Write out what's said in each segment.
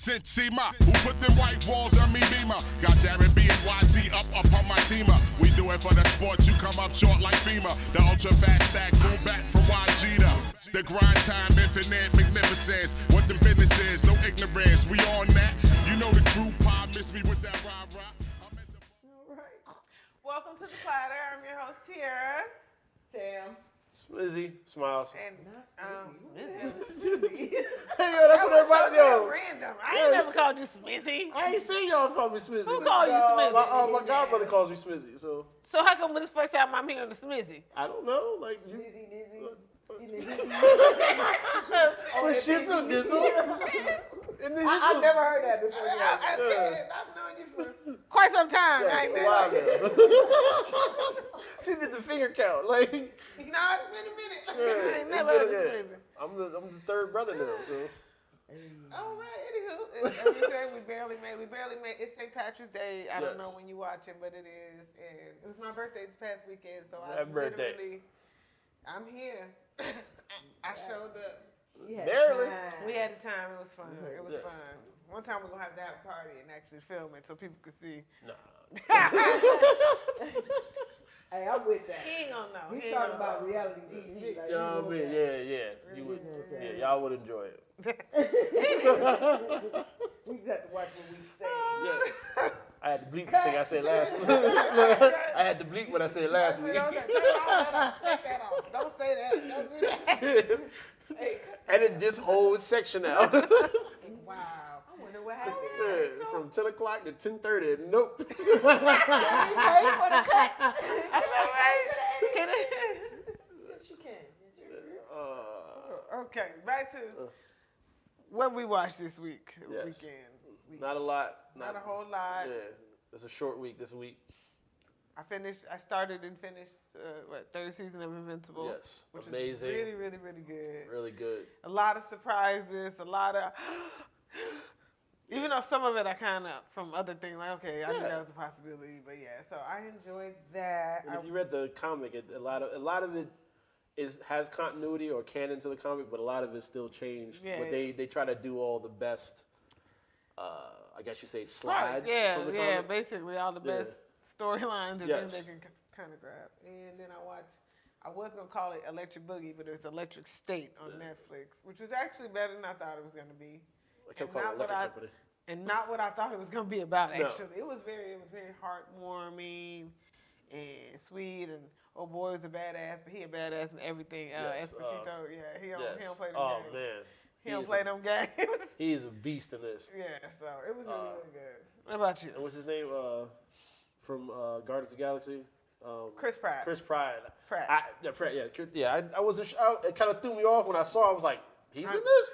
Since SEMA, who put them white walls on me beamer? Got Jared B and YZ up on my teamer. We do it for the sport, you come up short like FEMA. The ultra fast stack, boom back from YG to the grind time, infinite magnificence. What the business is, no ignorance, we on that. You know the crew pie, miss me with that rah-rah. All right. Welcome to the Platter. I'm your host, Tiara. Tam. Smizzy, Smiles. And Smizzy. Hey, yo, that's what everybody knows. Random. I ain't never called you Smizzy. I ain't seen y'all call me Smizzy. Who called you Smizzy? My godbrother calls me Smizzy, so. So how come this first time I'm hearing the Smizzy? I don't know, like you. Oh, shizzle dizzle. I've never heard that before. I've known you for quite some time. Yes, I a while now. She did the finger count, like. No, it's been a minute. I ain't never heard of Smizzy. I'm the third brother now, so. All right, anywho, as we said, we barely made. It's St. Patrick's Day. I don't know when you watch it, but it is, and it was my birthday this past weekend, so I'm here. I showed up. Barely. We had the time. It was fun. It was fun. One time we're gonna have to have a party and actually film it so people can see. Nah. Hey, I'm with that. He ain't gonna know. We talking about reality TV. Like, You would. Yeah, y'all would enjoy it. We just have to watch what we say. Yes. I had to bleep the thing I said last week. I had to bleep what I said last week. Take that off. Don't say that. Don't do that. Hey, Edit this whole section out. Wow. I wonder what happened. Yeah, from 10 o'clock to 10:30. Nope. Pay for the cuts. Yes, You can. okay, back to what we watched this week. Yes. Weekend. Not a lot. Not a whole lot. Yeah, it's a short week this week. I started and finished, third season of Invincible. Yes, which amazing. Was really, really, really good. Really good. A lot of surprises, a lot of, even though some of it I kind of, from other things, like, okay, I knew that was a possibility, but yeah, so I enjoyed that. And if you read the comic, a lot of it has continuity or canon to the comic, but a lot of it's still changed. Yeah. But they try to do all the best, I guess you say, slides from the comic. Yeah, basically all the best storylines and things they can kind of grab. And then I was going to call it Electric Boogie, but it was Electric State on Netflix, which was actually better than I thought it was going to be. I kept calling it Electric Company. And not what I thought it was going to be about, actually. No. It was very heartwarming and sweet, and oh boy, was a badass, but he a badass and everything. Esposito, he don't play them games. Oh, man. He don't play them games. He is a beast in this. Yeah, so it was really, really good. What about you? And what's his name from Guardians of the Galaxy? Chris Pratt. Pratt, yeah. I wasn't sure. It kind of threw me off when I saw it. I was like, he's in this?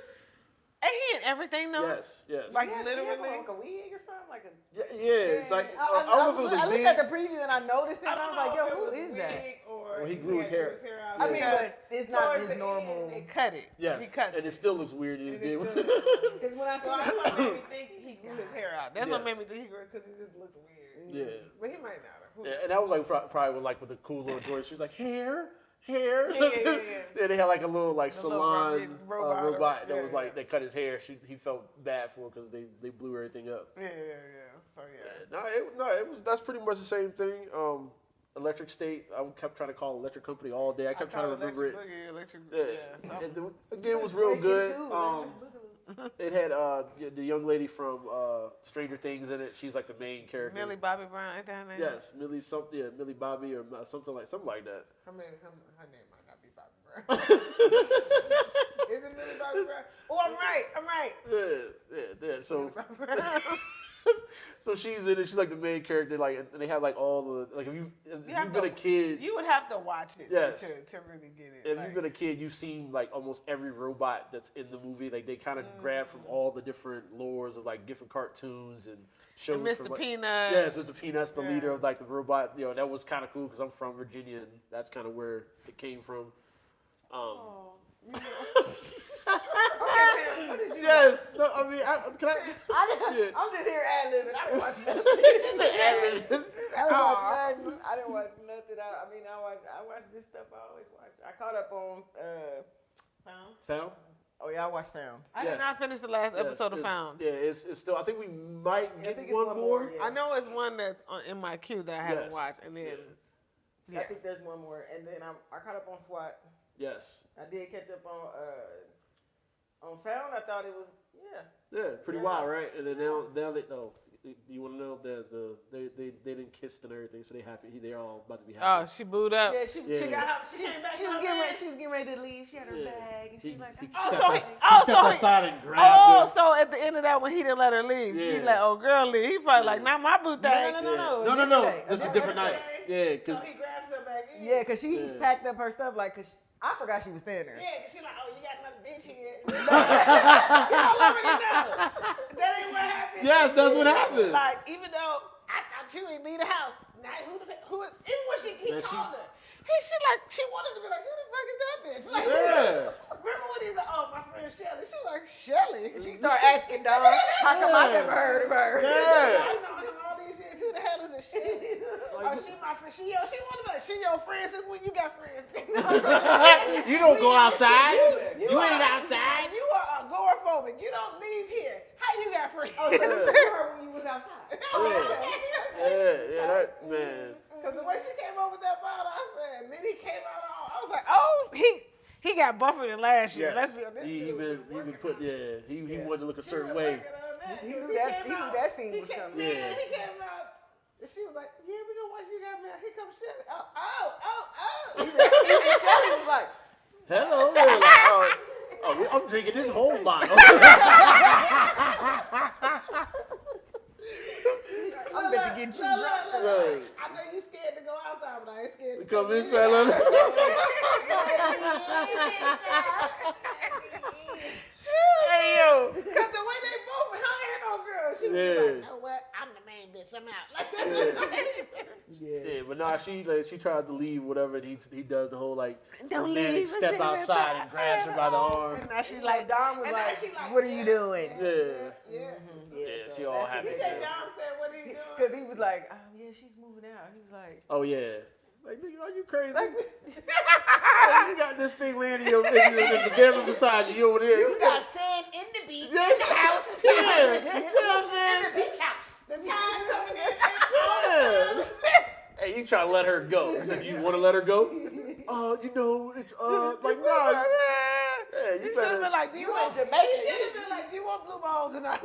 And he in everything, though? Yes. Like, He literally? had like a wig or something? Like a... Yeah, it's like, I don't know if it was a I wig. looked at the preview and I noticed it, and I was like, yo, who is that? Or he grew his hair. Out. I mean, but it's not his normal... They cut it. Yes, He cut and it still looks weird. Because when I saw that's what made me think he grew his hair out. That's what Yes. made me think he grew it, because he just looked weird. Yeah. But he might not have. Yeah, and that was like probably with a cool little George. She was like, hair. Yeah. And they had like a little like salon robot that was like yeah. they cut his hair. He felt bad for it because they blew everything up. Yeah. So yeah. That's pretty much the same thing. Electric State. I kept trying to call Electric Company all day. I kept trying to remember it. Electric, And again, it was real good. It had the young lady from Stranger Things in it. She's like the main character. Millie Bobby Brown, ain't that her name? Yes, Millie something. Yeah, Millie Bobby or something like that. Her name might not be Bobby Brown. Is it Millie Bobby Brown? Oh, I'm right. Yeah. So she's in it. She's like the main character. Like, and they have like all the like. If you've been a kid, you would have to watch it to really get it. If you've been a kid, you've seen like almost every robot that's in the movie. Like they kind of grab from all the different lores of like different cartoons and shows. And Mr. Peanut. Yes, Mr. Peanut's the leader of like the robot. You know, that was kind of cool because I'm from Virginia and that's kind of where it came from. Yes. No, I mean, can I? I'm just here ad-libbing. I didn't watch nothing. I didn't watch nothing. I watch this stuff I always watch. I caught up on Found? Oh yeah, I watched Found. I did not finish the last episode of Found. Yeah, it's still. I think we might get one more. Yeah. I know it's one that's in my queue that I haven't watched, and then I think there's one more, and then I caught up on SWAT. Yes. I did catch up on Found. I thought it was pretty wild, right? And then now they you want to know that they didn't kiss and everything, so they happy. They're all about to be happy. Oh, she booed up. Yeah, she got up. She came back. She was getting ready to leave. She had her bag, and she like. He stepped outside and grabbed her. So at the end of that, when he didn't let her leave, he let old girl leave. He probably like, not my boo thing. No. This is a different night. Yeah, because so he grabs her back in. Yeah, because she packed up her stuff like, cause I forgot she was standing there. Yeah, because she's like, oh, you got another bitch here. Y'all already know. That ain't what happened. Yes, that's what happened. Like, even though I thought you ain't leave the house. Now, even when he called her, she wanted to be like, who the fuck is that bitch? Like, remember when he was like, oh, my friend Shelly. She was like, Shelly? She started asking, dog, how come I never heard of her? Yeah. I know him all these years. Who the hell is a Shelly? Oh, she my friend. She wanted to be like, she your friend since when you got friends. You don't go outside. You ain't outside. You are agoraphobic. You don't leave here. How you got friends? Oh, so you heard when you was outside. That man. Because the way she came over with that bottle, I said, and then he came out on. I was like, oh, he got buffer than last year. Let's be honest. He wanted to look a certain way. He knew that scene was coming. Yeah. He came out. And she was like, yeah, we gonna watch You Got Mail. Here comes Shelly. Even Shelly was like, hello. Like, I'm drinking this whole bottle. I'm about to get you drunk. Right. I know you scared to go outside, but I ain't scared to come inside. Hey, yo. Because the way they both hired on girls, she was like, you know what? I'm the main bitch. I'm out. Like that. Yeah, but nah, she tries to leave, whatever, and he does the whole like don't romantic step outside and grabs her by the arm. And now she's like, Dom was like, what are you doing? Yeah, she all happy. He said, Dom said, what are you doing? Because he was like, yeah, she's moving out. He was like, oh yeah. Like, nigga, are you crazy? You got this thing laying in the bedroom beside you. You over there. You got sand in the beach house. Yeah. You know what I'm saying? In the beach house. The time coming in. Hey, you try to let her go. I said, you want to let her go? It's like, no. Yeah, you should have been like, do you want Jamaica? You should have been like, do you want blue balls or not?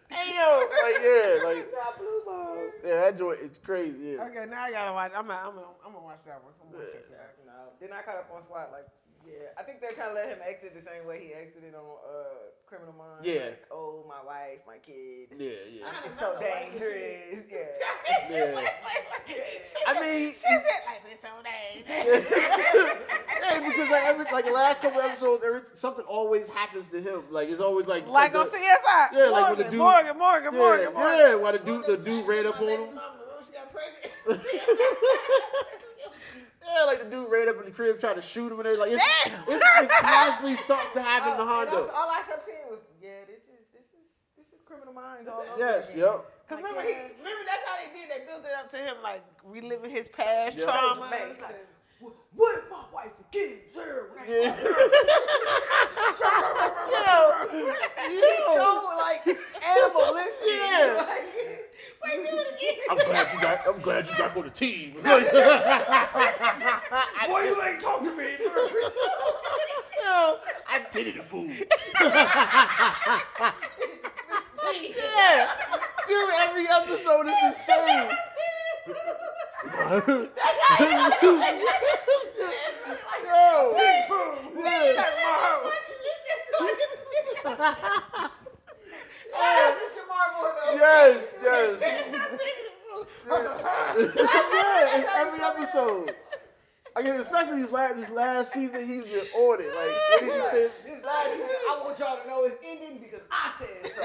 Hey, yo. Like, blue balls. Yeah, that joint is crazy. Yeah. Okay, now I gotta watch. I'm gonna watch that one. I'm gonna check that out. No. Then I caught up on SWAT. Like, yeah, I think they're trying to let him exit the same way he exited on Criminal Minds. Yeah. Like, oh, my wife, my kid. Yeah. It's so dangerous. Yeah. I mean, she said like it's so dangerous. Hey, because like the last couple episodes, something always happens to him. Like it's always like on CSI. Yeah, like when the dude. Morgan. Yeah, while the dude ran up on him. She got pregnant. Yeah, like the dude ran up in the crib trying to shoot him and everything. Like it's constantly something happening to Hondo. All I kept seeing was, this is Criminal Minds all over Yes, again. yep. Because remember that's how they did. They built it up to him like reliving his past trauma. Like, what if my wife and kids there? He's so like animalistic. Yeah. Wait, do it again. I'm glad you got on the team. Boy, you ain't talking to me. I pity the fool. Yeah. Dude, every episode is the same. Yo. Big fool. Yes. It's every episode. Again, especially this last season, he's been on it. Like, what did he say? This last season, I want y'all to know it's ending because I said so.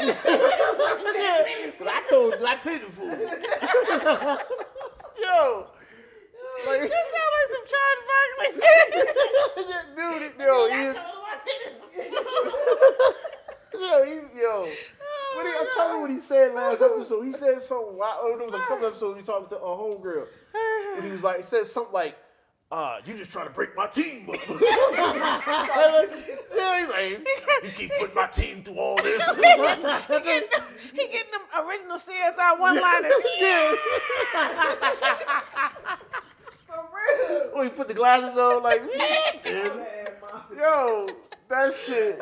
Because I told you, I pity the fool. Yo. Like, This sounds like some Charles Barkley. dude, I'm telling you what he said last episode. He said something wild. Oh, there was a couple episodes we talked to a homegirl. And he was like, he said something like, You just trying to break my team up. Yeah, he's like, you keep putting my team through all this. He getting them original CSI one-liners. Yeah. For real. When he put the glasses on, like, yo, that shit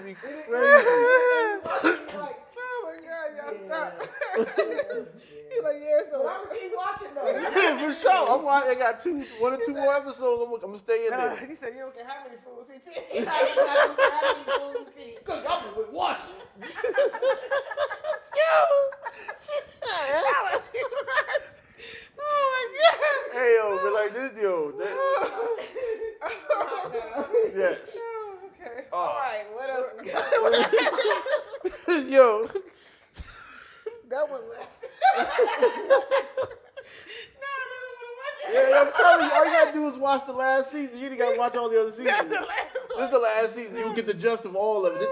be crazy. Like, Oh my God, y'all stop. he's like, yeah, so I'm gonna keep watching though. Yeah, for sure. I'm watching. I got 1 or 2 more episodes. I'm gonna stay in there. He said you don't care how many fools he picked. He's like, I don't care how many fools he picked. Cause y'all been watching. Oh my God. Hey, yo, but like this, yo. Yes. Okay. All right, what else we got? Yo. That one left. Yeah, I'm telling you, all you gotta do is watch the last season. You ain't gotta watch all the other seasons. That's the last one. This is the last season. You'll get the gist of all of it.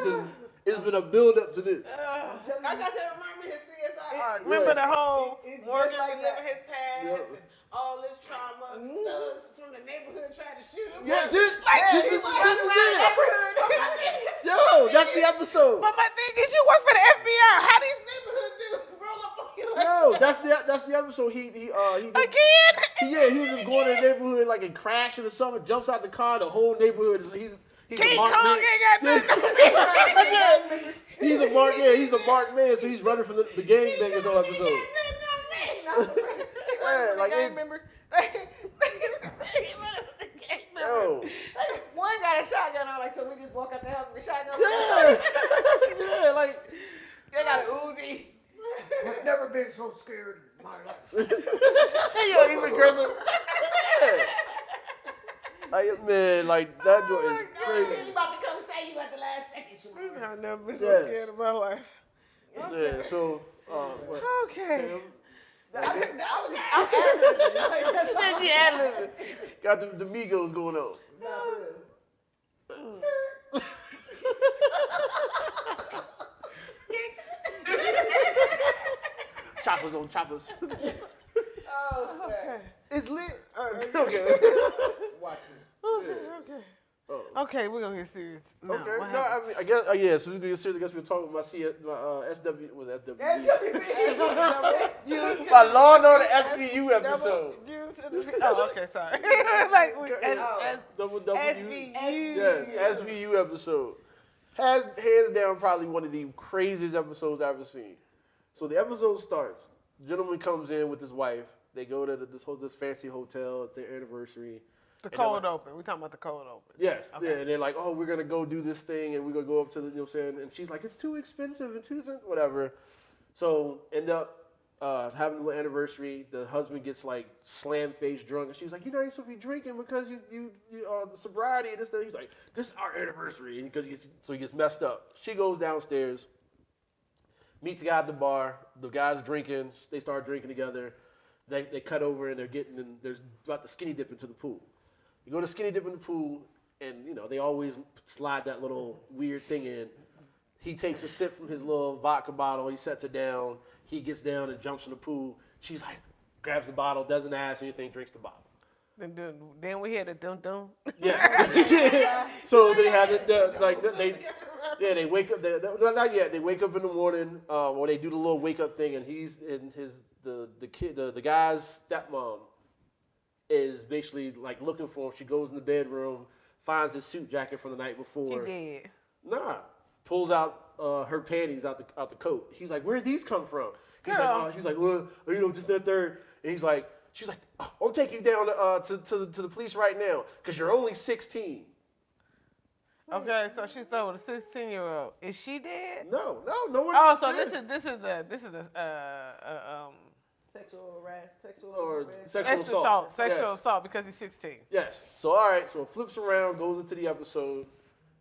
It's been a build up to this. Like I said, remind me his CSI. Remember the whole It's Morgan just like reliving that. his past Yep. and all this trauma. Thugs from the neighborhood tried to shoot him. Yeah, this this is it. Yo, that's the episode. But my thing is, you work for the FBI. How these neighborhood dudes roll up on you like Yo, that's the episode. He again? Yeah, he was going to the neighborhood like and crashing or something. Jumps out the car. The whole neighborhood is he's King a marked Kong man. ain't got nothing. He's a marked he's a marked man, so he's running from the gangbangers whole episode. Yeah, like gang it, members. yo, One got a shotgun on, like, so we just walk out the house with a shotgun. yeah, like They got an Uzi. I've never been so scared in my life. yo, even girls are, yeah. Like, man, like that joint is crazy. You about to come say you at the last second. Shamar. I've never been so Yes. scared in my life. Yeah, so what? Okay. Got the Migos going on. Choppers on choppers. Oh, Okay. It's lit. Okay. watch me. Okay. Okay, we're gonna get serious. No, Okay. what No, happened? I mean, I guess yeah. So we're gonna get serious. I guess we're talking about SW was SW. My Law and Order SVU episode. Oh, okay, sorry. Like Double SVU. Yes, SVU episode. Hands down, probably one of the craziest episodes I've ever seen. So the episode starts. Gentleman comes in with his wife. They go to this fancy hotel. It's their anniversary. The cold open. We're talking about the cold open. Yes. Okay. Yeah, and they're like, oh, we're going to go do this thing, and we're going to go up to the, you know what I'm saying? And she's like, it's too expensive and too expensive, whatever. So end up having a little anniversary. The husband gets like slam-faced drunk, and she's like, you know, you're supposed to be drinking because you the sobriety and this thing. He's like, this is our anniversary, and he gets messed up. She goes downstairs, meets a guy at the bar. The guy's drinking. They start drinking together. They cut over, and they're about to skinny dip into the pool. You go to skinny dip in the pool, and you know they always slide that little weird thing in. He takes a sip from his little vodka bottle. He sets it down. He gets down and jumps in the pool. She's like, grabs the bottle, doesn't ask anything, drinks the bottle. Then we had a dum dum. Yes. So they had they wake up. Not yet. They wake up in the morning, or they do the little wake up thing, and he's in the guy's stepmom is basically like looking for him. She goes in the bedroom, finds his suit jacket from the night before. He did. Nah, pulls out her panties out the coat. He's like, "Where'd these come from?" He's like, well, you know, just that third. And she's like, "I'll take you down to the police right now because you're only 16." Okay, so she's with a 16-year-old. Is she dead? No one. Oh, so this is the Sexual assault. Sexual assault because he's 16. Yes. So all right. So it flips around, goes into the episode.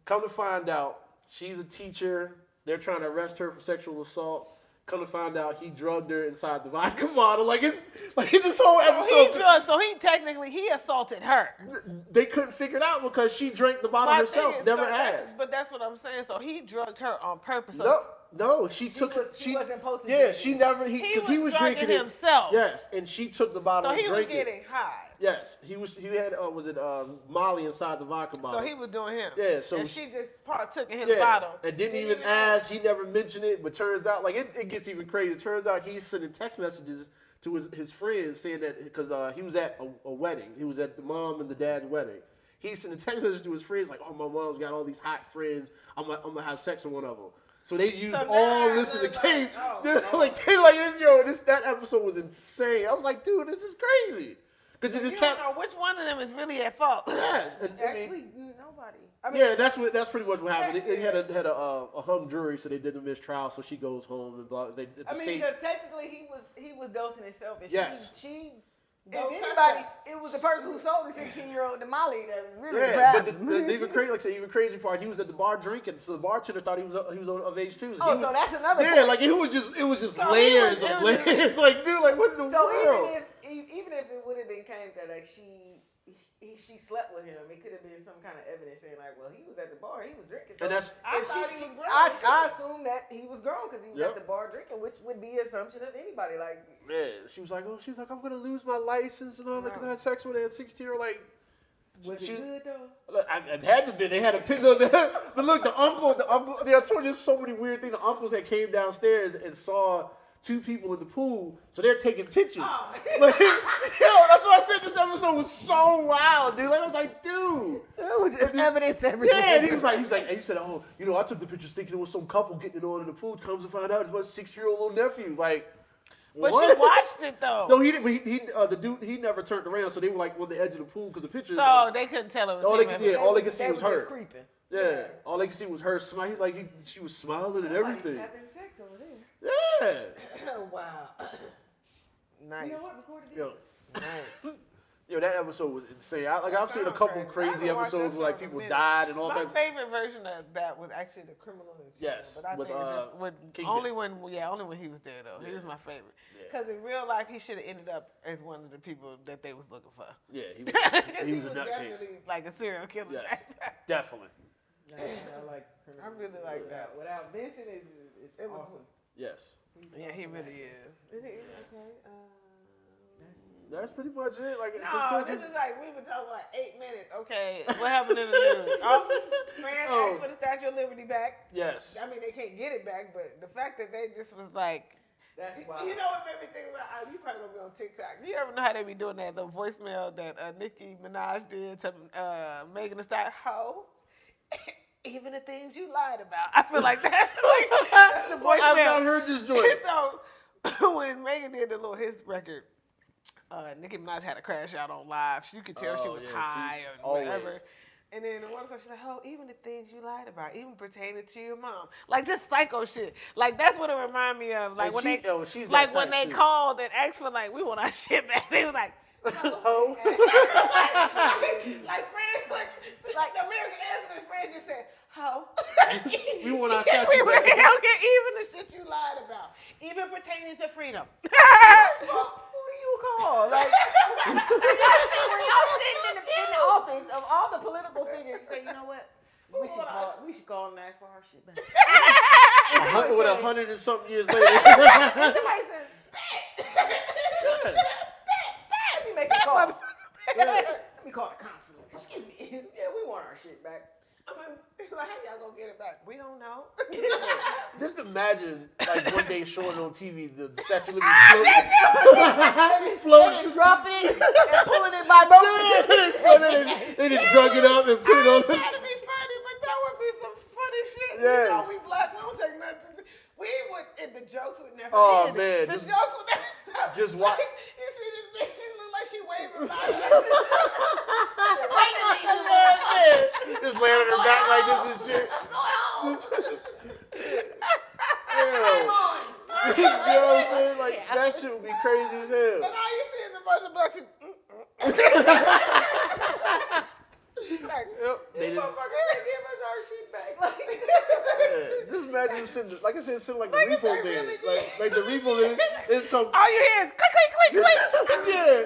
Come to find out, she's a teacher. They're trying to arrest her for sexual assault. Come to find out, he drugged her inside the vodka bottle. Like it's this whole episode. So he technically assaulted her. They couldn't figure it out because she drank the bottle herself. Never asked. But that's what I'm saying. So he drugged her on purpose. No, she wasn't supposed to. Yeah, she never. Because he was drinking it himself. Yes, and she took the bottle. So he and was drank getting it. high. Yes, he had Molly inside the vodka bottle. So he was doing him. Yeah, so and she just partook in his bottle. And didn't even ask. He never mentioned it, but turns out like it gets even crazy. It turns out he's sending text messages to his friends saying that because he was at a wedding. He was at the mom and the dad's wedding. He's sending text messages to his friends like, "Oh, my mom's got all these hot friends. I'm gonna have sex with one of them." So they used all this in the case. That episode was insane. I was like, dude, this is crazy. Because you don't know which one of them is really at fault. Yes, Actually, nobody. That's pretty much what happened. They had a hung jury, so they did the mistrial. So she goes home and blah. Because technically he was dosing himself, and she. If anybody, it was the person who sold the 16-year-old to Molly that really but the even crazy part, he was at the bar drinking, so the bartender thought he was of age too. So so that's another point. Yeah, like it was just layers of layers. Like, dude, like what in the world? Even if it would have been came that like she slept with him, it could have been some kind of evidence saying like, well, he was at the bar, he was drinking. So and that's I assume that he was grown because he was at the bar drinking, which would be an assumption of anybody. Like, she was like, I'm gonna lose my license and all that because I had sex with her at 16. Like, was it good though? Look, it had to be. They had a picture of that. But look, the uncle. I told you so many weird things. The uncles that came downstairs and saw 2 people in the pool, so they're taking pictures. Oh. Like, that's why I said this episode was so wild, dude. Like I was like, dude, it was just evidence everywhere. Yeah, and he said, oh, I took the pictures thinking it was some couple getting it on in the pool. Comes to find out it's my 6-year-old little nephew. Like, but what? you watched it though. No, he didn't. The dude, he never turned around, so they were like on the edge of the pool because the pictures. So they couldn't tell it was him. All they could see was her. Creeping. Yeah, all they could see was her smile. He's like, she was smiling and everything. Having sex over there. Yeah. Wow. Nice. You know what? Recorded it. Nice. Yo, that episode was insane. I've seen a couple crazy episodes where like people died and all types. My favorite version of that was actually the Criminal Intent. Yes, but I think only when he was there though. He was my favorite. Because in real life, he should have ended up as one of the people that they was looking for. Yeah, he was a nutcase. Like a serial killer. Yes, definitely. I really like that. Without Vincent, it's awesome. Yes. Yeah, he really is. Okay. That's pretty much it. Like, no, this is like we've been talking like 8 minutes. Okay, what happened in the news? France asked for the Statue of Liberty back. Yes. I mean, they can't get it back, but the fact that they just was like, that's wild. You know what made me think about? You probably gonna be on TikTok. You ever know how they be doing that little voicemail that Nicki Minaj did to Megan Thee Stallion? Ho. Even the things you lied about. I feel like that. That's the voicemail. I've not heard this joint. So when Megan did the little his record, Nicki Minaj had to crash out on live. You could tell she was high or whatever. And then one time she's like, "Oh, even the things you lied about, even pertaining to your mom, like just psycho shit. Like that's what it reminded me of. Like when they called and asked for like we want our shit back. They was like." Hello. like friends, like the American answer is friends just said, "Ho." We want our statue back. Okay, even the shit you lied about, even pertaining to freedom. Who do you call? Like when y'all sitting in the office of all the political figures, you say, you know what? We should call and ask for our shit back. 100 and something years later. Somebody says, "Bet." Let me make a call. Let me call the consulate. Excuse me. Yeah, we want our shit back. I mean, like, how y'all gonna get it back? We don't know. Just imagine, like, one day showing on TV the Statue of Liberty floating. Dropping it and pulling it by both. They just drug it up and put it on. That'd be funny, but that would be some funny shit. Yes. You know, we black, we don't take nothing. We would, and the jokes would never Oh, end. man. The jokes would never stop. Just watch. Like, you see this bitch, she look like she waving by. Just laying on her back like this and shit. I'm going home. You know what I'm saying? Like, that shit would be crazy as hell. And all you see is a bunch of black people. Like, They didn't. give us our shit back. Just imagine him sitting, like I said, sitting like the repo man. Like the repo man. It's come. All you hear is click, click, click, click. Yeah.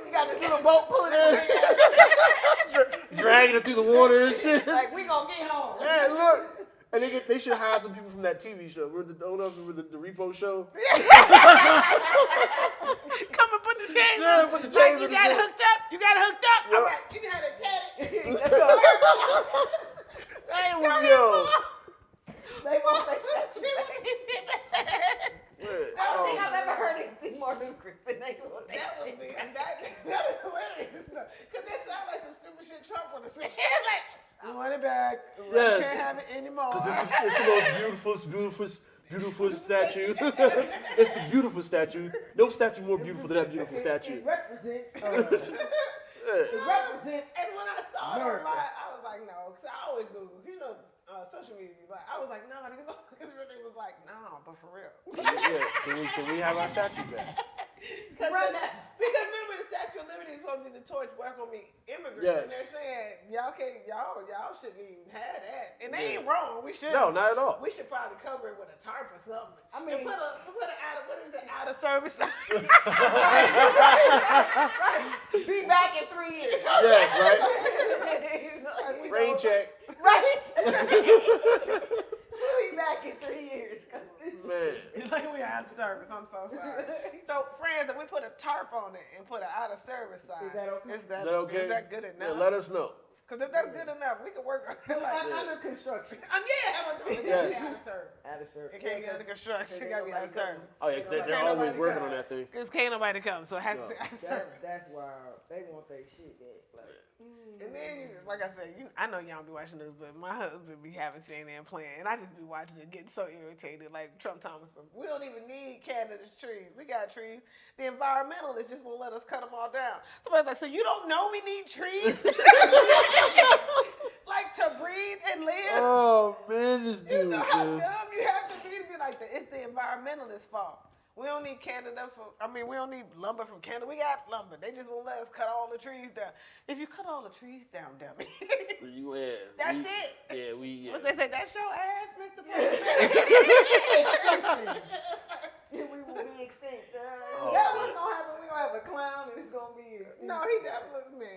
You got this little boat pulling it. Dragging it through the water and shit. Like, we gonna get home. Yeah, look. And they should hire some people from that TV show. Remember the repo show? Come and put the chains on. Yeah, put the chains on. You got it hooked up? Yep. All right, can you have that caddy? Hey, yo. They won't say that. I don't think I've ever heard anything more ludicrous than they do. That is hilarious. Because that sounds like some stupid shit Trump would have said. Like, I want it back. Yes. We can't have it anymore. Because it's the most beautiful statue. It's the beautiful statue. No statue more beautiful than that beautiful statue. It represents. It represents. And when I saw it online, I was like, no, because I always Google, social media. Like, I was like, no, because really was like, no, but for real. Yeah, can we have our statue back? Because remember, the Statue of Liberty is supposed to be the torch welcome immigrants, yes. And they're saying y'all shouldn't even have that, and they ain't wrong. We should. No, not at all. We should probably cover it with a tarp or something. I mean, And put an out of service sign. Right. Be back in 3 years. Yes, right. Rain check. Right. We'll be back in 3 years. Man. It's like we out of service. I'm so sorry. So, friends, if we put a tarp on it and put an out of service sign, Is that okay? Is that okay? Is that good enough? Yeah, let us know. Because if that's good enough, we can work on it. Under construction. Yes. Out of service. It can't get under construction. It got to be out of service. Oh yeah, they're always working on that thing. Because can't nobody come, so it has to be out of service. That's wild. They want their shit back. Like, And then, like I said, I know y'all don't be watching this, but my husband be having CNN playing, and I just be watching it, getting so irritated. Like Trump Thomas, we don't even need Canada's trees. We got trees. The environmentalists just won't let us cut them all down. Somebody's like, so you don't know we need trees? Like to breathe and live? Oh man, this dude. You know how dumb you have to be like, it's the environmentalists' fault. We don't need we don't need lumber from Canada. We got lumber. They just won't let us cut all the trees down. If you cut all the trees down, dummy. That's it. Yeah, What they say, that's your ass, Mr. President. extinction. We will be extinct. That's what's going to happen. We're going to have a clown and it's going to be extinct. No, he definitely,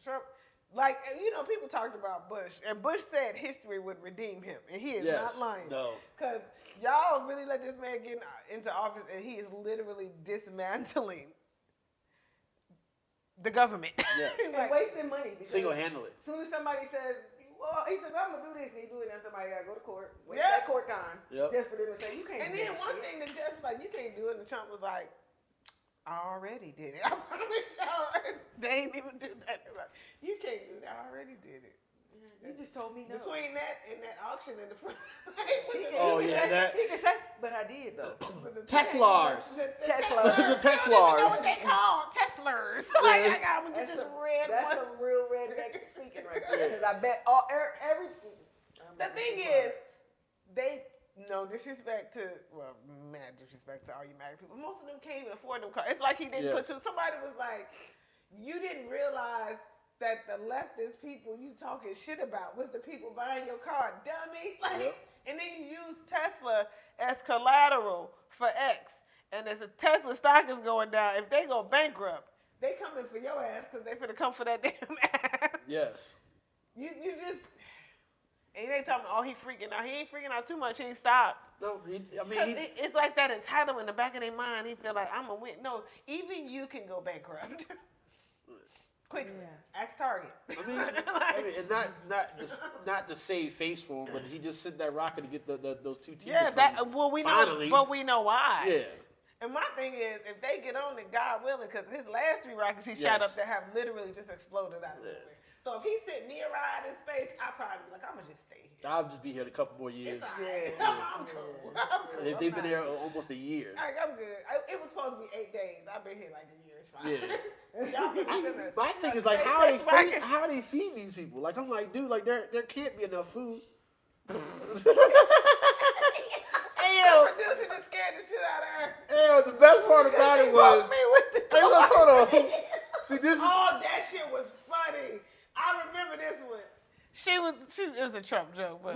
Trump. Like, people talked about Bush, and Bush said history would redeem him, and he is not lying. No. Because y'all really let this man get into office, and he is literally dismantling the government. Yes. And wasting money. Single-handedly. As soon as somebody says, well, he says, I'm going to do this, and he do it, and somebody got to go to court. Waste that court time. Yep. Just for them to say, you can't And do then one shit. thing the judge was like, you can't do it, and Trump was like, I already did it. I promise y'all. They ain't even do that. Like, you can't do that. I already did it. You just told me no. Between that and that auction in the front. He can say, but I did though. Teslars. The The You Teslars. know what they call Teslars. Like, I got to get this red That's one. some real redneck speaking right there. Because I bet everything. The thing is, they, no disrespect to, mad disrespect to all you married people. Most of them can't even afford them cars. It's like he didn't put two. Somebody was like, you didn't realize that the leftist people you talking shit about was the people buying your car, dummy. Like, and then you use Tesla as collateral for X. And as the Tesla stock is going down, if they go bankrupt, they coming for your ass because they finna come for that damn ass. Yes. You just, and they talking, he freaking out. He ain't freaking out too much. He ain't stopped. No, It's like that entitlement in the back of their mind. He feel like, I'm a win. No, even you can go bankrupt. Quickly. Yeah. Ask Target. And not to save face for him, but he just sent that rocket to get those two teachers. Yeah, we know why. Yeah. And my thing is, if they get on it, God willing, because his last 3 rockets he shot up there have literally just exploded out of nowhere. So if he sent me a ride in space, I'd probably be like, I'm going to just stay here. I'll just be here a couple more years. It's all right. I'm cool. I'm cool. They've been there almost a year. I'm good. It was supposed to be 8 days. I've been here like a year. It's fine. Yeah. My thing is like, how are they feeding these people? Like, I'm like, dude, like there can't be enough food. Producer just scared the shit out of her. Hey, the best part about it was. Hey, look, hold on. See, this is. Oh, that shit was funny. I remember this one. It was a Trump joke, but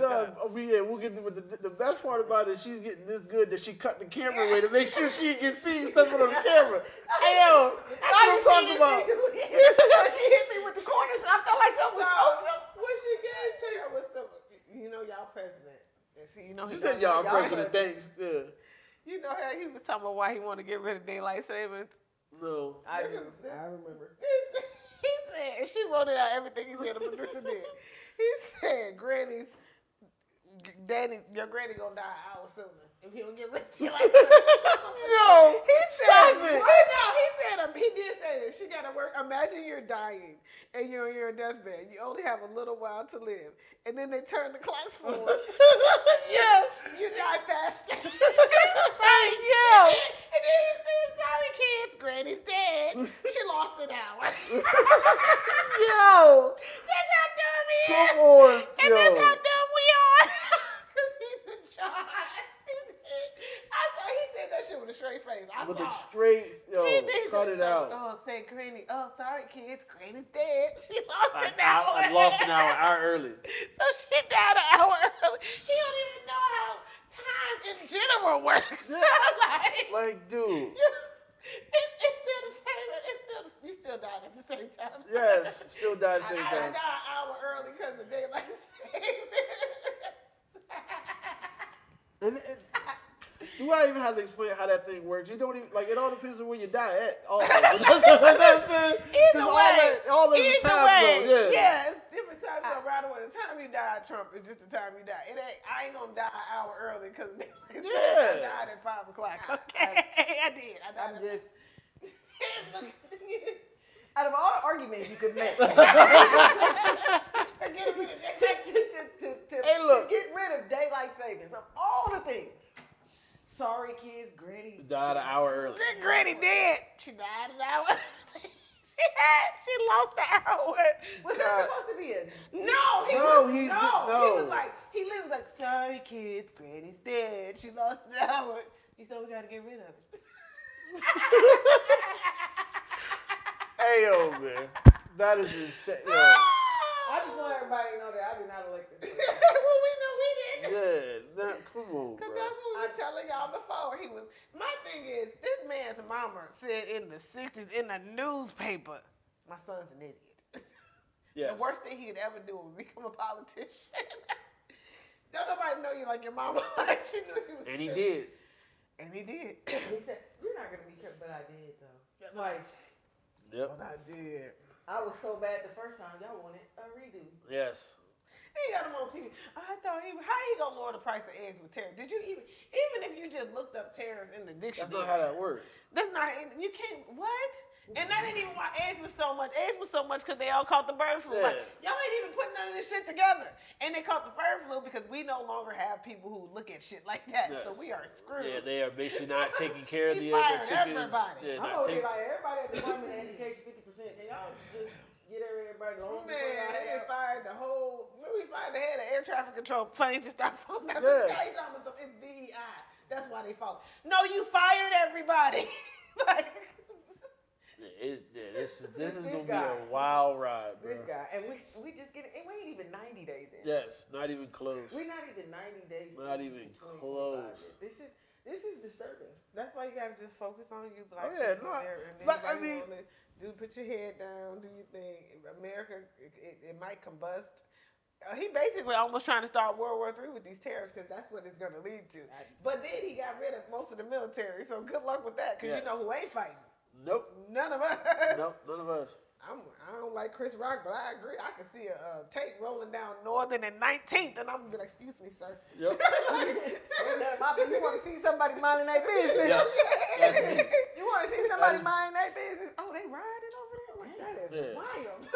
we'll get to the best part about it is she's getting this good that she cut the camera away to make sure she can see stuff on the camera. Hey, yo, that's what I'm talking about. She hit me with the corners and I felt like something was open. What she gave to her was some, y'all president. And see, She said y'all president. Thanks. Yeah. You know how he was talking about why he wanted to get rid of daylight savings? No. I remember. He said, and she wrote it out, everything he said, the producer did. He said, your granny gonna die an hour sooner if he don't get rid of daylight savings. Yo, he stop said, it. No, he did say this. She gotta work. Imagine you're dying and you're on your deathbed. You only have a little while to live, and then they turn the clocks forward. Yeah, you die faster. Yeah. And then he said, "Sorry, kids, Granny's dead. She lost an hour." Yo. That's how dumb he is. Come on. And yo. that's how dumb we are. Because he's in charge. He said that shit with a straight face. With a straight, cut it out. Oh, say Granny. Oh, sorry, kids. Granny's dead. She lost an hour. I lost an hour early. So she died an hour early. He don't even know how time in general works. Like, dude. It's still the same. You still died at the same time. So. Yes, still died at the same I time. died an hour early because of daylight savings. And do I even have to explain how that thing works? You don't even, like, it all depends on where you die at. Also. That's what I'm saying. Either way. All in the time zone. Yeah, it's different time zone. Right away. The time you die at Trump is just the time you die. I ain't going to die an hour early because I died at 5 o'clock. Okay. I did. I'm just... Out of all the arguments you could make, to get rid of daylight savings, of all the things. Sorry, kids, Granny died an hour early. Granny dead. She died an hour early. She lost an hour. Was that supposed to be it? No. He was like, sorry, kids, Granny's dead. She lost an hour. He said we got to get rid of it. Hey, yo, man. That is insane. Yo. I just want everybody to know that I did not elect this person. Well, we know we didn't. Yeah, come on, Because bro. that's what we were telling y'all before. My thing is, this man's mama said in the 60s in the newspaper, my son's an idiot. Yes. The worst thing he'd ever do was become a politician. Don't nobody know you like your mama. Like, she knew he was And he stupid. did. And he did. He said, you're not going to be careful, but I did, though. Like, Yep. But I did. I was so bad the first time, y'all wanted a redo. Yes. He got him on TV. I thought how he gonna lower the price of eggs with tariffs? Did you even if you just looked up tariffs in the dictionary? That's not how that works. That's not, you can't, what? And that ain't even why eggs was so much. Eggs was so much because they all caught the bird flu. Yeah. Like, y'all ain't even putting none of this shit together. And they caught the bird flu because we no longer have people who look at shit like that. Yes. So we are screwed. Yeah, they are basically not taking care of He the fired chickens. everybody. Yeah, I'm not over here taking. like, everybody at the Department of Education, 50%. Can y'all just get everybody going? Man, they fired the whole. Remember we fired the head of air traffic control. Plane just started falling out Yeah. the sky. He's talking about it's DEI. That's why they fought. No, you fired everybody. Like. This is gonna be guy. a wild ride, bro. This guy, and we just get it. And we ain't even 90 days in. Yes, not even close. We're not even 90 days. Not even close. This is disturbing. That's why you gotta just focus on you, black Oh, yeah, people no, there. And like, I anybody mean- wanna put your head down, do your thing. America, it might combust. He basically almost trying to start World War III with these tariffs because that's what it's gonna lead to. But then he got rid of most of the military, so good luck with that because Yes. you know who ain't fighting. Nope. None of us. Nope. None of us. I don't like Chris Rock, but I agree. I can see a tape rolling down Northern and 19th, and I'm gonna be like, "Excuse me, sir." Yep. You want to see somebody minding their business? Yes. That's me. You want to see somebody minding their business? Oh, they riding over there? Like, that is Yeah. wild.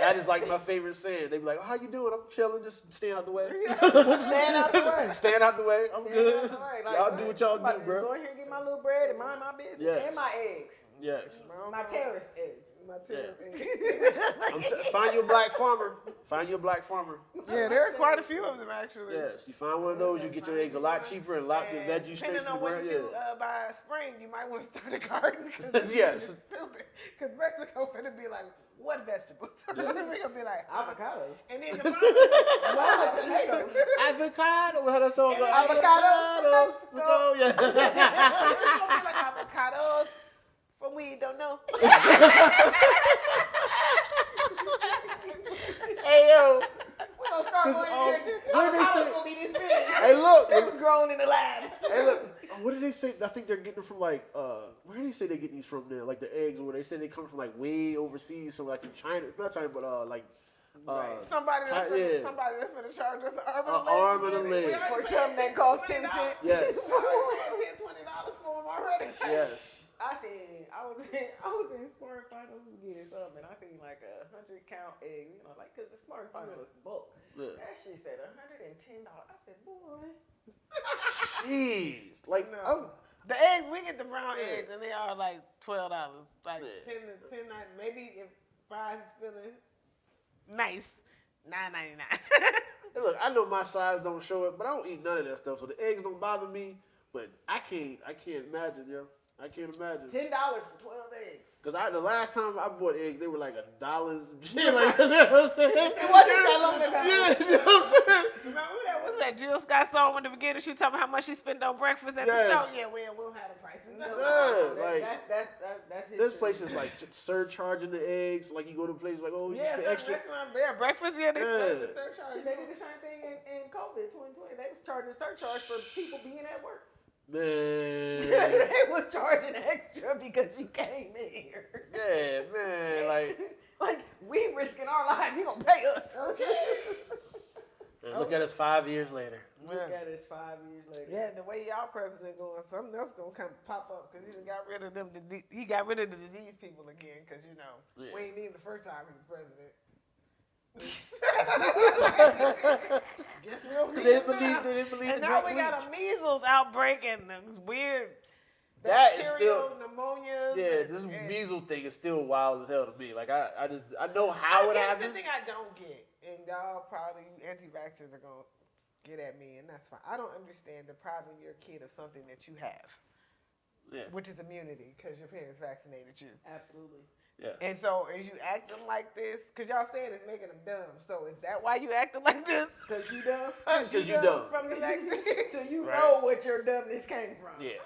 That is like my favorite saying. They be like, "Oh, how you doing? I'm chilling. Just staying out the way. Stand out the way. Staying out the way. I'm good. Stand out the way. Like, Y'all do what y'all I'm about do, to bro." Just go ahead and get my little bread and mind my business. Yes. And my eggs. Yes. My tariff eggs. My tariff. Find you a black farmer. Find you a black farmer. Yeah, there are quite a few of them actually. Yes. You find one of those, you get your eggs a lot cheaper and a lot of veggies straight Depending from on the what ground. you do by spring, you might want to start a garden. Cause Yes. it's stupid. Because Mexico finna be like, what vegetables? We're gonna be like Avocados. And then the farmers, Tomatoes. Avocado. How that song go? Avocados. Avocados. Yeah. it's gonna be like avocados from we don't know. Hey yo. We're gonna start going what did they say? Gonna be this big. Hey, look. It was grown in the lab. Hey, look. What did they say? I think they're getting from like, where do they say they get these from there? Like the eggs, where they say they come from like way overseas, so like in China. It's not China, but like. Somebody that's gonna charge us an arm and a leg for something that costs 10 cents. Yes. $10, $20 for them already. Yes. I was in Smart Final getting something, and I seen like 100 count egg, like because the Smart Final is bulk. Yeah. That shit said $110. I said, boy. Jeez, like the eggs we get the brown eggs, and they are like $12, like 10 maybe if fries is feeling nice, $9.99. Hey, look, I know my size don't show it, but I don't eat none of that stuff, so the eggs don't bother me. But I can't imagine, yo. I can't imagine. $10 for 12 eggs. Cause the last time I bought eggs, they were like $1 and shit. Like, you know what I'm saying? It wasn't that long ago. Yeah, you know what I'm saying? Remember that was that Jill Scott song in the beginning? She talking about how much she spent on breakfast at the store. Yeah, we'll have the prices. That's his this place is like surcharging the eggs. Like you go to a place like, oh, you get extra. Breakfast. Yeah, they the surcharge. They did the same thing in COVID 2020. They was charging surcharge for people being at work. Man. They was charging extra because you came in here. Yeah, man. Like we risking our lives. You gonna pay us? And look at us 5 years later. Look at us 5 years later. Yeah, the way y'all president going, something else gonna come pop up because he got rid of them. He got rid of the disease people again because we ain't even the first time he was president. They didn't believe. And now we got a measles outbreak and weird that is still pneumonia. Yeah, this measles thing is still wild as hell to me. Like I know how it happened. The thing I don't get, and y'all probably anti-vaxxers are gonna get at me, and that's fine. I don't understand depriving your kid of something that you have, which is immunity, because your parents vaccinated you. Absolutely. Yeah. And so, is you acting like this? Because y'all saying it's making them dumb. So, is that why you acting like this? Because you dumb? Because you dumb. From the vaccine? So you know what your dumbness came from. Yeah.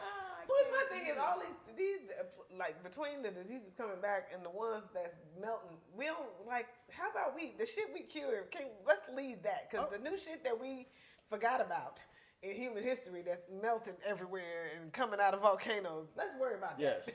But my thing is, all these, like, between the diseases coming back and the ones that's melting, we don't, like, how about the shit we cured, let's leave that. Because the new shit that we forgot about in human history that's melting everywhere and coming out of volcanoes, let's worry about that. Yes.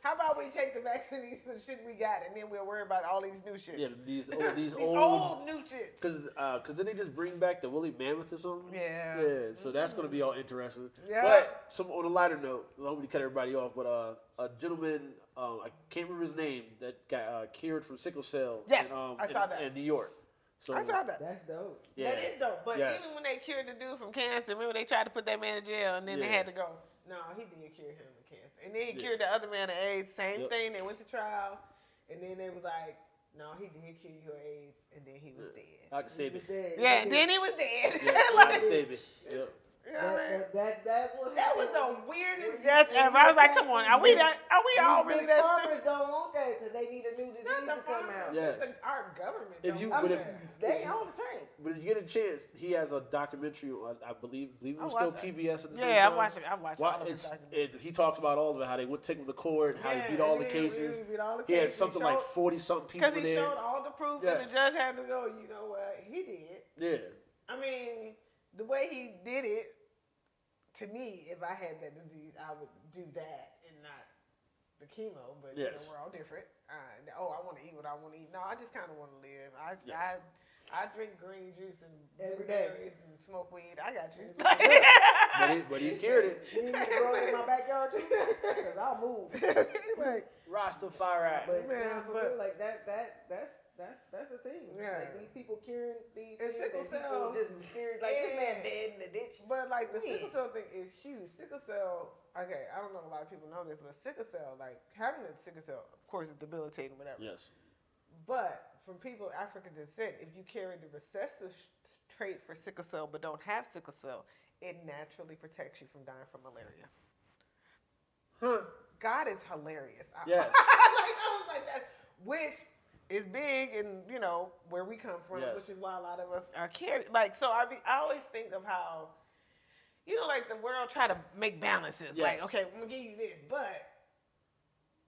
How about we take the vaccines for the shit we got, and then we'll worry about all these new shit. Yeah, these old new shit. Because then they just bring back the woolly mammoth or something. Yeah. Yeah. So that's gonna be all interesting. Yeah. But on a lighter note, I don't want to cut everybody off, but a gentleman, I can't remember his name, that got cured from sickle cell. Yes, I saw that in New York. So, I saw that. That's dope. Yeah. That is dope. But even when they cured the dude from cancer, remember they tried to put that man in jail, and then they had to go. No, he did cure him of cancer. And then he cured the other man of AIDS. Same thing. They went to trial. And then they was like, no, he did cure you of AIDS. And then he was dead. I can save it. Yeah, then he was dead. Yeah, I can save it. Yep. That was the weirdest death ever. I was like, come on, are we all really that stupid? Farmers don't want that because they need a new disease to come out. Yes. Our government. They all the same. But if you get a chance, he has a documentary. I believe it was still PBS at the same time. Yeah, I watched all of it. He talks about all of it, how they would take him to court, how he beat all the cases. He had something like 40-something people there. Because he showed all the proof, and the judge had to go, you know what, he did. Yeah. I mean, the way he did it, to me, if I had that disease, I would do that and not the chemo. But we're all different. I want to eat what I want to eat. No, I just kind of want to live. I drink green juice and blueberries and smoke weed. I got you. But he cured it. You need to grow it in my backyard too, because I'll move. Like Rastafari. But like that's the thing. Yeah. Like these people curing these things, sickle cell just mysterious. Like this man dead in the ditch. But like the sickle cell thing is huge. Sickle cell. Okay, I don't know if a lot of people know this, but sickle cell, like having a sickle cell, of course, is debilitating, whatever. Yes. But from people of African descent, if you carry the recessive trait for sickle cell but don't have sickle cell, it naturally protects you from dying from malaria. Huh. God is hilarious. Yes. I was like that, which is big in, where we come from, which is why a lot of us are carried. Like, so I always think of how, like the world try to make balances. Yes. Like, okay, I'm going to give you this, but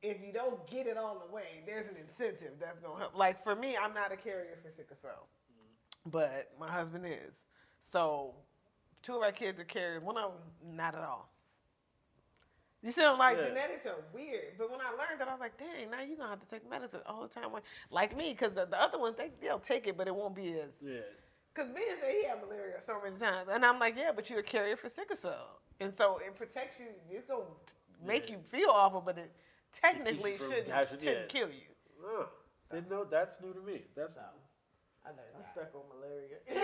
if you don't get it all the way, there's an incentive that's going to help. Like, for me, I'm not a carrier for sickle cell. but my husband is. So 2 of our kids are carriers. One of them, not at all. You see, I'm like, genetics are weird. But when I learned that, I was like, dang, now you're going to have to take medicine all the time. Like me, because the other ones, they'll take it, but it won't be as... Yeah. Because Ben said he had malaria so many times. And I'm like, yeah, but you're a carrier for sickle cell. And so it protects you. It's going to make you feel awful, but it technically shouldn't kill you. Oh, didn't know. That's new to me. That's I'm stuck on malaria. I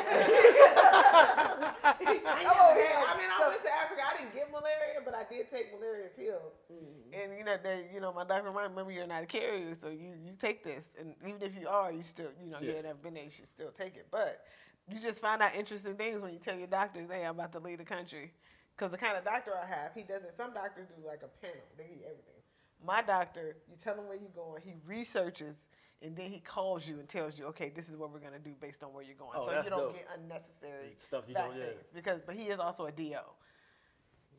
went to Africa. I didn't get malaria, but I did take malaria pills. Mm-hmm. And my doctor remember you're not a carrier, so you take this, and even if you are, you still, you have been there, you should still take it. But you just find out interesting things when you tell your doctors, hey, I'm about to leave the country. Because the kind of doctor I have, he doesn't. Some doctors do like a panel. They give you everything. My doctor, you tell him where you're going. He researches, and then he calls you and tells you, okay, this is what we're going to do based on where you're going. So you don't get unnecessary stuff vaccines. But he is also a DO,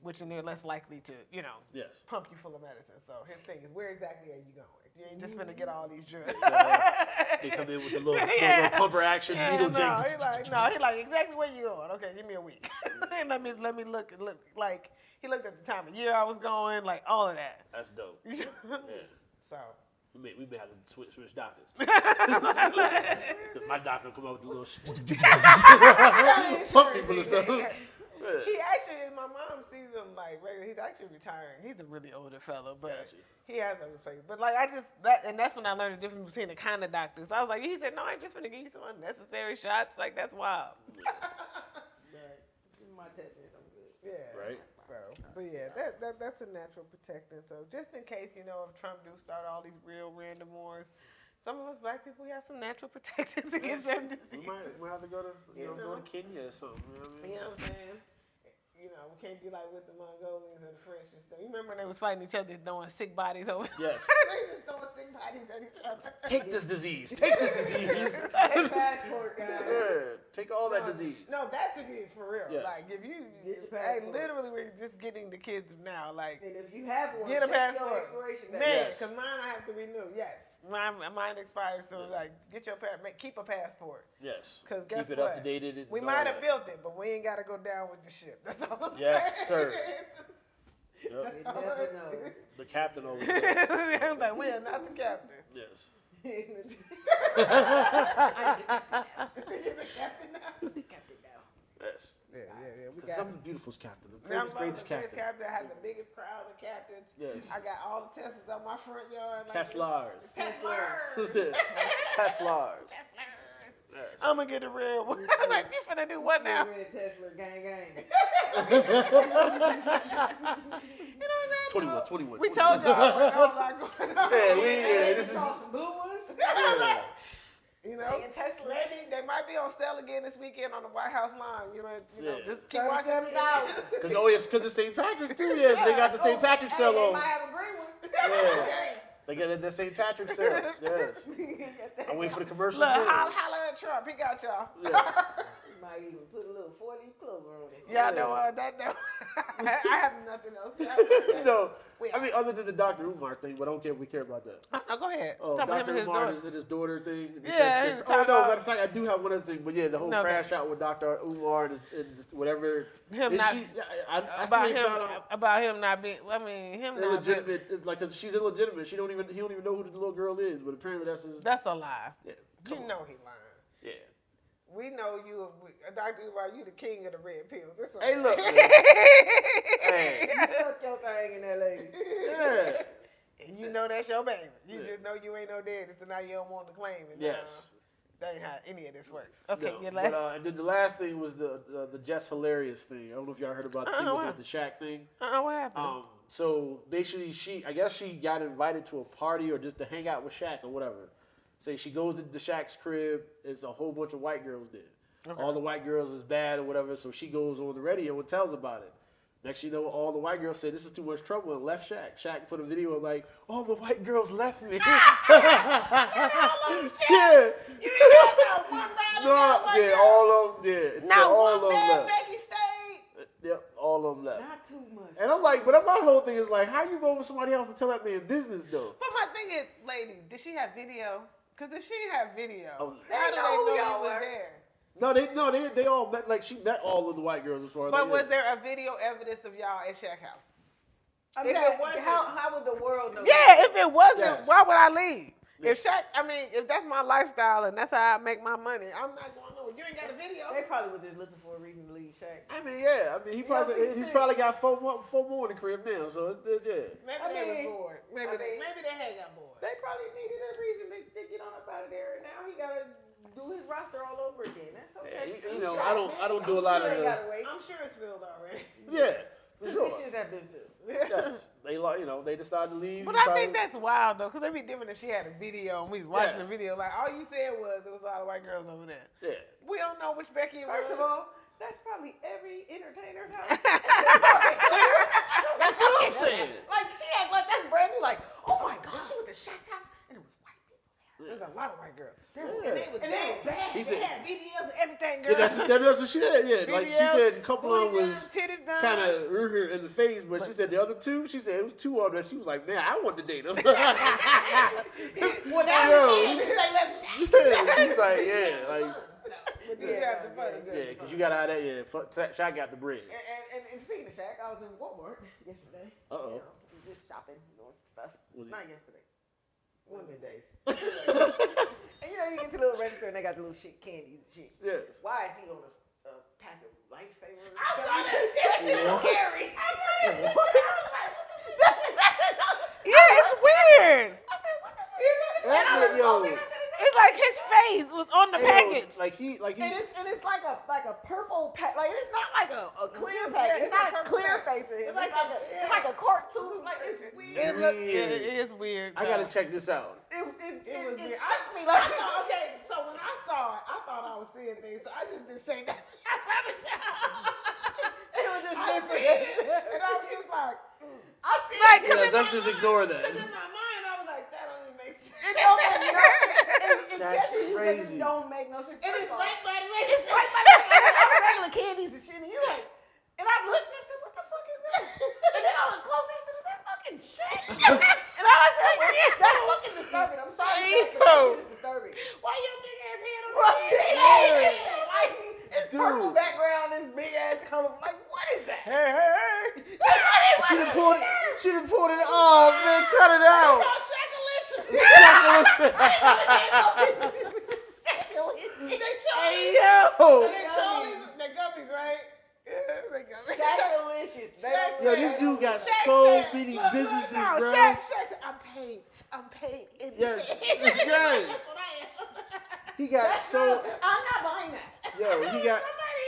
which they're less likely to, pump you full of medicine. So his thing is, where exactly are you going? You ain't just gonna get all these drugs. They come in with the little pumper action needle injection. He like exactly where you going. Okay, give me a week. And let me look. Like he looked at the time of year I was going, like all of that. That's dope. So we may have to switch doctors. Because my doctor come up with the little pump people and stuff. He actually, my mom sees him like regular. He's actually retiring. He's a really older fellow, but he has other places. But like that's when I learned the difference between the kind of doctors. I was like, he said, no, I just want to give you some unnecessary shots. Like that's wild. Right. My tetanus, I'm good. Yeah. Right. So, but yeah, that's a natural protectant. So just in case, if Trump do start all these real random wars. Some of us black people, we have some natural protectants against certain diseases. We might have to go to go to Kenya or something. You know what I mean? You know what I'm saying? We can't be like with the Mongolians and the French and stuff. You remember when they was fighting each other, throwing sick bodies over? Yes. They just throwing sick bodies at each other. Take this disease. Take this disease. Passport, guys. Yeah. Take all that disease. No, that to me is for real. Yes. Like if you, literally, we're just getting the kids now. Like, and if you have one, get a passport. Expiration date. Because mine I have to renew. Yes. Mine expires, so get your keep a passport. Yes. Because guess keep it what? up to date. We might have built it, but we ain't got to go down with the ship. That's all I'm saying. Yes, sir. You never know. The captain always I'm like, we are not the captain. Yes. The captain now. Yes. Yeah. Because I'm the beautiful captain. The greatest captain. I have the biggest crowd of captains. Yes. I got all the Teslas on my front yard. Teslars. Teslars. Teslars. Yes. I'm going to get a red one. Like, you finna do what now? Red Tesla, gang. You know what I'm saying? 21. We told y'all what else are going on. Yeah. This is some blue ones. Yeah. Tesla. Maybe they might be on sale again this weekend on the White House lawn. Just keep watching. Because it's St. Patrick too. Yes, they got the St. Patrick sale on. They might have a green one. Yeah. They got the St. Patrick sale. Yes. I'm waiting for the commercials. Holla at Trump. He got y'all. Yeah. Might even put a little 4-leaf clover on it. Yeah, I know that. I have nothing else. No, I mean other than the Dr. Umar thing, but I don't care if we care about that. No, go ahead. Oh, Dr. Umar and his daughter thing. Yeah. Matter of fact, I do have one other thing, but yeah, the whole crash out with Dr. Umar and whatever. About him not being. I mean, him illegitimate. It's like, cause she's illegitimate. He don't even know who the little girl is. But apparently that's a lie. Yeah, you know he lying. Yeah. We know you, Dr. Umar, you the king of the red pills. It's okay. Hey, look. Hey. You stuck your thing in that lady. Yeah. And you know that's your baby. You just know you ain't no daddy, so now you don't want to claim it. Yes. That ain't how any of this works. Okay, no, and then the last thing was the just hilarious thing. I don't know if y'all heard about the thing with the Shaq thing. What happened? So basically, she got invited to a party or just to hang out with Shaq or whatever. Say she goes to Shaq's crib. It's a whole bunch of white girls there. Okay. All the white girls is bad or whatever. So she goes on the radio and tells about it. Next, you know, all the white girls said this is too much trouble and left Shaq. Shaq put a video of like, all the white girls left me. Yeah. You ain't got one ride all of them. Yeah. Now all one man, left. Becky stayed. Yep, all of them left. Not too much. And I'm like, but my whole thing is like, how you go with somebody else and tell that man business though? But my thing is, lady, did she have video? Because if she didn't have video, how do they know you was there? No, they all met. Like she met all of the white girls as far as. But was there a video evidence of y'all at Shaq house? I mean, how would the world know? Yeah, if it wasn't, Yes. why would I leave? If Shaq, if that's my lifestyle and that's how I make my money, I'm not going nowhere. You ain't got a video. They probably were just looking for a reason to leave Shaq. He's probably got four more in the crib now. So yeah. Maybe they was bored. Maybe they had got bored. They probably needed a reason to get on up out of there, and now he gotta do his roster all over again. That's okay. Yeah, I don't do a lot of. I'm sure it's filled already. Yeah, for sure. Positions have been filled. Yes, they decided to leave. But I think that's wild though, because it'd be different if she had a video and we was watching the video. Like all you said was it was a lot of white girls over there. Yeah. We don't know which Becky it was. First of all, that's probably every entertainer's house. That's what I'm saying. Like she act like that's brand new. Like, oh my gosh, she went to Shaq's house and it was white people there. There's a lot of white girls. Yeah. And they was bad. He They said- had BBLs and everything, girl. Yeah, that's what she said. Yeah, like she BBL, said, a couple of them booty was done, titties done. kind of in the face, but she said the other two. She said it was two of them. She was like, man, I want to date them. Well, now since they left Shaq. She's like, yeah, like. Yeah, Because you got out of that, Shaq got the bread. And speaking of Shaq, I was in Walmart yesterday. Uh-oh. Just shopping, doing stuff. Not yesterday. One of the days. And you get to the little register and they got the little shit, candies and shit. Yes. Why is he on a pack of Lifesavers? I saw that shit. That shit was scary. I saw that shit. I was like, yeah, it's weird. I said, what the fuck? It's like his face was on the package. And it's like a purple pack. Like it's not like a clear package. It's not a clear face of him. It's like a cartoon. Like it's weird. It is weird. I gotta check this out. It was weird. It struck me like okay, so when I saw it, I thought I was seeing things, so I just didn't say that. I promise you. it was just I different. see it, and I was just like, I see like, it. Let's just ignore that. Because in my mind, I was like, that don't even make sense. It don't make no sense. That's crazy. It don't make no sense. And it's right by the way. It's right by the regular candies and shit. And you like, and I looked and I said, what the fuck is that? And then I looked closer and said, is that fucking shit? And I said, that's fucking disturbing. I'm sorry, but that shit is disturbing. Why your big ass head on Bro, the big ass head. Like, it's purple background, this big ass color. Like, what is that? Hey. She done pulled it. Oh, man, cut it out. Hey, yo. They're gummies, right? Yeah, they gummies. Shaq-alicious. Yo, this dude got so many businesses, bro. Shaq, I'm paid. Yes. That's what I am. He got so. I'm not buying that. Yo, he got.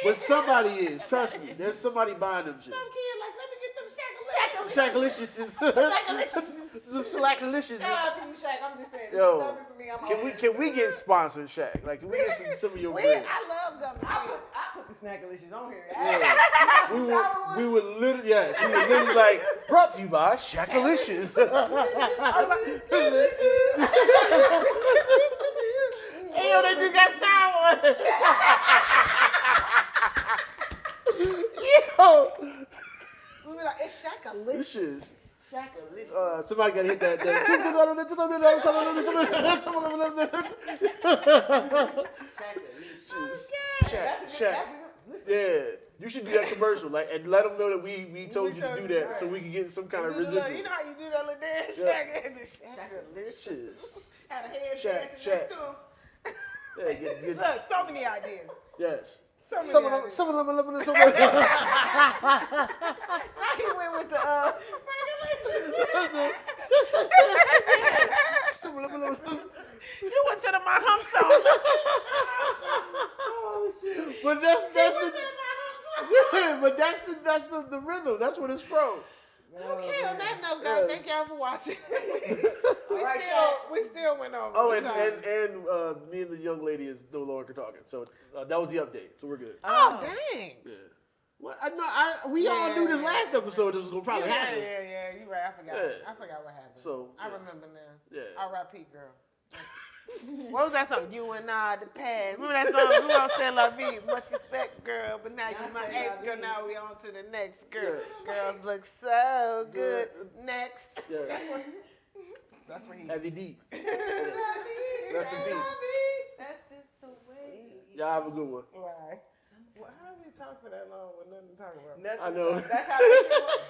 But somebody is. Trust me. There's somebody buying them shit. Some kid like, let me get them Shaq-alicious. Some Shaq-alicious. Shout out to you, Shaq. I'm just saying. Yo, It's disturbing for me. can we get sponsored, Shaq? Like, can we get some of your bread? I love gummies. I put the Snackalicious on here. Yeah. We would literally like, brought to you by Shaq-alicious. Hey, yo, that dude got sour. Yo. We be like, it's Shaq-alicious. Shaq-alicious. Somebody got to hit that. Shaq. Yeah, you should do that commercial, like, and let them know that we told you to do that, so we can get some kind of residual. You know how you do that little dance? Shaq-alicious. Had a head Shaq. dancing next to him. Yeah, get. Look, so many ideas. Yes. Some of them. He went with the You went to the My Hump song. But that's the rhythm. That's what it's from. Okay, on that note, guys, thank y'all for watching. we still went over. Oh, and me and the young lady is no longer talking. So that was the update. So we're good. Oh, dang. Yeah. Well, we all knew this last episode was gonna probably happen. Yeah. You're right. I forgot. Yeah. I forgot what happened. So I remember now. Yeah. R.I.P. girl. What was that song? You and I, the past. Remember that song? We all said love you. Much respect, girl. But now you my ex girl. Now we on to the next girl. Yes. Girls look so good. Next. Yes. That's what he. Heavy D. Rest in peace. That's just the way. Y'all have a good one. Why? Well, how do we talk for that long with nothing to talk about? I know. That's how that shit works.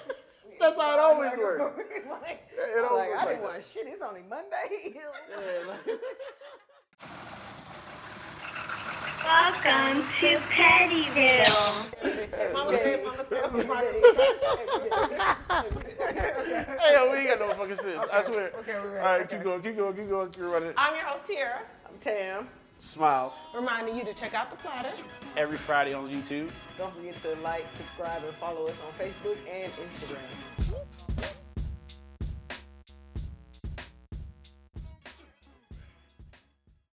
That's how it always works. I didn't want shit. It's only Monday. Welcome to Pettyville. Mama said, Hey, yo, we ain't got no fucking sense. I swear. Okay, we're All right, keep going. Keep running. I'm your host, Tiara. I'm Tam. Smiles. Reminding you to check out the Platter. Every Friday on YouTube. Don't forget to like, subscribe, and follow us on Facebook and Instagram.